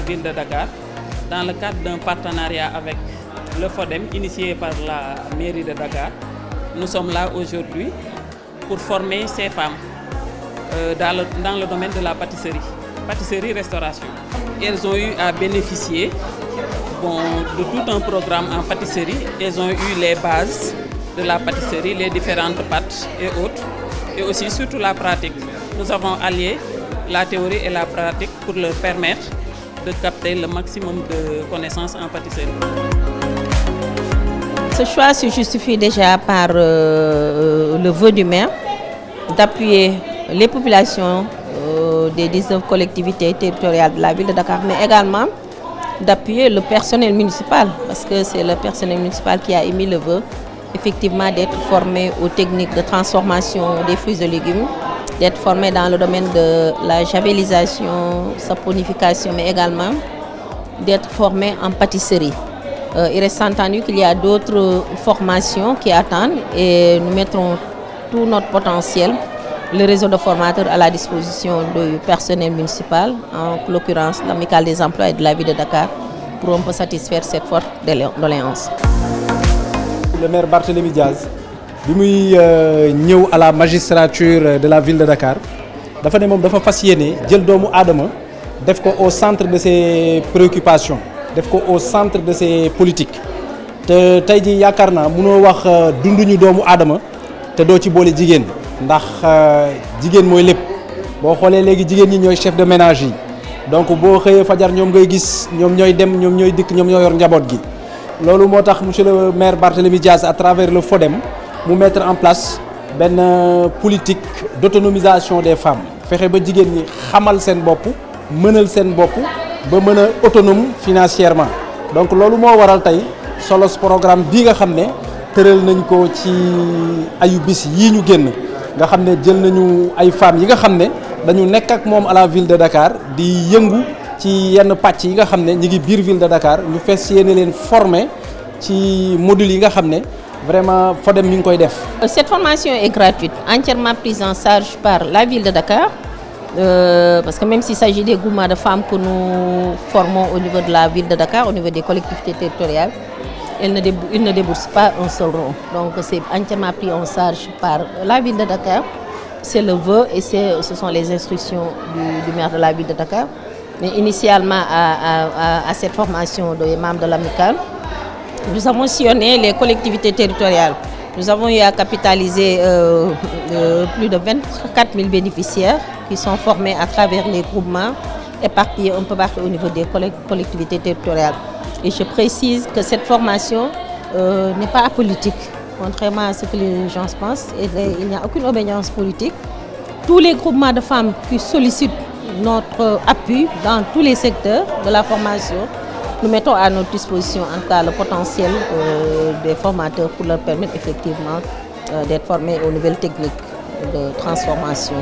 ville de Dakar dans le cadre d'un partenariat avec le FODEM initié par la mairie de Dakar. Nous sommes là aujourd'hui pour former ces femmes dans le domaine de la pâtisserie-restauration. Elles ont eu à bénéficier de tout un programme en pâtisserie. Elles ont eu les bases de la pâtisserie, les différentes pâtes et autres, et aussi surtout la pratique. Nous avons allié la théorie et la pratique pour leur permettre de capter le maximum de connaissances en pâtisserie. Ce choix se justifie déjà par le vœu du maire d'appuyer les populations des 19 collectivités territoriales de la ville de Dakar, mais également d'appuyer le personnel municipal, parce que c'est le personnel municipal qui a émis le vœu effectivement d'être formé aux techniques de transformation des fruits et légumes, d'être formé dans le domaine de la javellisation, saponification, mais également d'être formé en pâtisserie. Il reste entendu qu'il y a d'autres formations qui attendent et nous mettrons tout notre potentiel, le réseau de formateurs à la disposition du personnel municipal, en l'occurrence l'amicale des emplois et de la ville de Dakar, pour un peu satisfaire cette forte doléance. Le maire Barthélémy Diaz, bi à la magistrature de la ville de Dakar, dafa ne moom dafa fas yéene jël doomu aadama def ko au centre de ses préoccupations, def ko au centre de ses politiques. te tey jii yaakaar naa mënoo wax dunduñu doomu aadama te doo ci boole jigéen ndax jigéen mooy lépp. boo xoolee léegi jigéen ñi ñooy chef de ménage yi donc boo xëyee fajar ñoom ngay gis ñoom ñooy dem ñoom ñooy dikk ñoom ñoo yor njaboot gi. loolu moo tax monsieur le maire Barthélémy Diaz à travers le FODEM mu mettre en place benn politique d'autonomisation des femmes fexe ba jigéen ñi xamal seen bopp mënal seen bopp ba mën a autonome financièrement. donc loolu moo waral tey solos programme bii nga xam ne tëral nañ ko ci ayu bis yii ñu génn nga xam ne jël nañu ay femmes yi nga xam ne dañu nekk ak moom à la ville de Dakar di yëngu ci yenn pàcc yi nga xam ne ñi ngi biir ville de Dakar ñu fes yéene leen former ci module yi nga xam ne vraiment FODEM mi ngi koy def. Cette formation est gratuite, entièrement prise en charge par la ville de Dakar, parce que même s'il s'agit des groupements de femmes que nous formons au niveau de la ville de Dakar, au niveau des collectivités territoriales, ils ne déboursent pas un seul rond. Donc c'est entièrement pris en charge par la ville de Dakar. C'est le vœu et ce sont les instructions du maire de la ville de Dakar. Mais initialement à cette formation des membres de l'amicale, nous avons sillonné les collectivités territoriales. Nous avons eu à capitaliser plus de 24 000 bénéficiaires qui sont formés à travers les groupements éparpillés un peu partout au niveau des collectivités territoriales. Et je précise que cette formation n'est pas apolitique, contrairement à ce que les gens pensent. Il n'y a aucune obédience politique. Tous les groupements de femmes qui sollicitent notre appui dans tous les secteurs de la formation, nous mettons à notre disposition en tout cas le potentiel des formateurs pour leur permettre effectivement d'être formés aux nouvelles techniques de transformation.